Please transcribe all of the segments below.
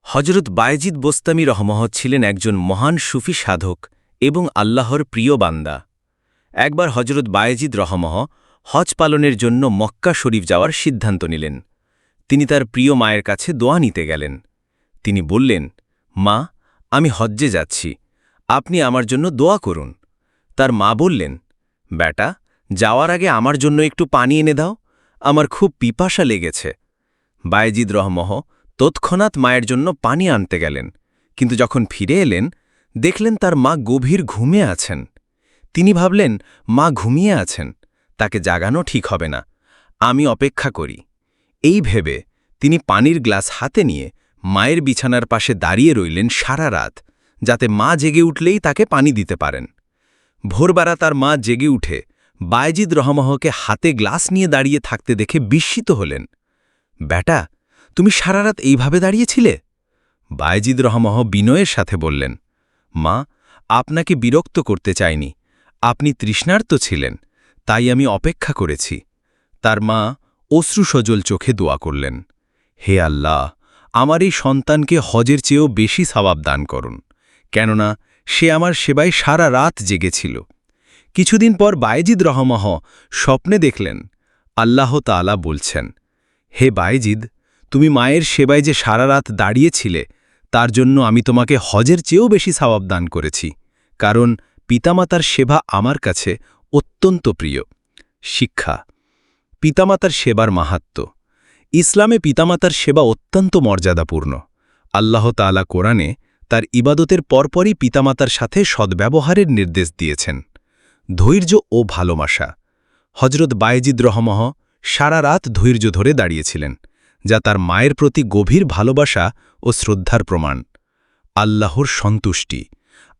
হজরত বায়েজিদ বোস্তামি রহমহ ছিলেন একজন মহান সুফি সাধক এবং আল্লাহর প্রিয় বান্দা। একবার হজরত বায়েজিদ রহমহ হজ পালনের জন্য মক্কা শরীফ যাওয়ার সিদ্ধান্ত নিলেন। তিনি তার প্রিয় মায়ের কাছে দোয়া নিতে গেলেন। তিনি বললেন, মা, আমি হজ্জে যাচ্ছি, আপনি আমার জন্য দোয়া করুন। তার মা বললেন, বেটা, যাওয়ার আগে আমার জন্য একটু পানি এনে দাও, আমার খুব পিপাসা লেগেছে। বায়েজিদ রহমহ তৎক্ষণাৎ মায়ের জন্য পানি আনতে গেলেন, কিন্তু যখন ফিরে এলেন দেখলেন তার মা গভীর ঘুমে আছেন। তিনি ভাবলেন, মা ঘুমিয়ে আছেন, তাকে জাগানো ঠিক হবে না, আমি অপেক্ষা করি। এই ভেবে তিনি পানির গ্লাস হাতে নিয়ে মায়ের বিছানার পাশে দাঁড়িয়ে রইলেন সারা রাত, যাতে মা জেগে উঠলেই তাকে পানি দিতে পারেন। ভোরবেলা তার মা জেগে উঠে বায়েজিদ রহমহকে হাতে গ্লাস নিয়ে দাঁড়িয়ে থাকতে দেখে বিস্মিত হলেন। বেটা, তুমি সারা রাত এইভাবে দাঁড়িয়েছিলে? বায়েজিদ রহমহ বিনয়ের সাথে বললেন, মা, আপনাকে বিরক্ত করতে চাইনি, আপনি তৃষ্ণার্ত ছিলেন, তাই আমি অপেক্ষা করেছি। তার মা অশ্রুসজল চোখে দোয়া করলেন, হে আল্লাহ, আমার এই সন্তানকে হজের চেয়েও বেশি সওয়াব দান করুন, কেননা সে আমার সেবায় সারা রাত জেগেছিল। কিছুদিন পর বায়েজিদ রহমহ স্বপ্নে দেখলেন আল্লাহ তাআলা বলছেন, হে বায়েজিদ, তুমি মায়ের সেবায় যে সারা রাত দাঁড়িয়েছিলে, তার জন্য আমি তোমাকে হজের চেয়েও বেশি সওয়াব দান করেছি, কারণ পিতামাতার সেবা আমার কাছে অত্যন্ত প্রিয়। শিক্ষা: পিতামাতার সেবার মাহাত্ম্য। ইসলামে পিতামাতার সেবা অত্যন্ত মর্যাদাপূর্ণ। আল্লাহ তাআলা কোরআনে তার ইবাদতের পরপরই পিতামাতার সাথে সদ্ব্যবহারের নির্দেশ দিয়েছেন। ধৈর্য ও ভালোবাসা। হজরত বায়েজিদ রহমহ সারা রাত ধৈর্য ধরে দাঁড়িয়েছিলেন, যা তার মায়ের প্রতি গভীর ভালোবাসা ও শ্রদ্ধার প্রমাণ। আল্লাহর সন্তুষ্টি।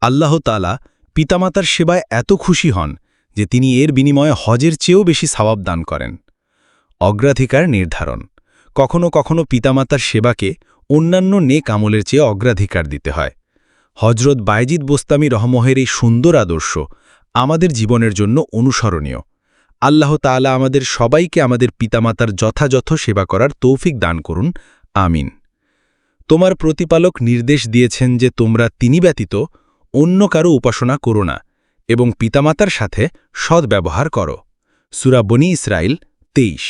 আল্লাহ তাআলা পিতামাতার সেবায় এত খুশি হন যে তিনি এর বিনিময়ে হজের চেয়েও বেশি সওয়াব দান করেন। অগ্রাধিকার নির্ধারণ। কখনো কখনো পিতামাতার সেবাকে অন্যান্য নেক আমলের চেয়ে অগ্রাধিকার দিতে হয়। হজরত বায়েজিদ বোস্তামি রহমহের এই সুন্দর আদর্শ আমাদের জীবনের জন্য অনুসরণীয়। আল্লাহ তাআলা আমাদের সবাইকে আমাদের পিতামাতার যথাযথ সেবা করার তৌফিক দান করুন, আমিন। তোমার প্রতিপালক নির্দেশ দিয়েছেন যে তোমরা তিনি ব্যতীত অন্য কারো উপাসনা করো না এবং পিতামাতার সাথে সদ্ব্যবহার করো। সূরা বনী ইসরাঈল 23।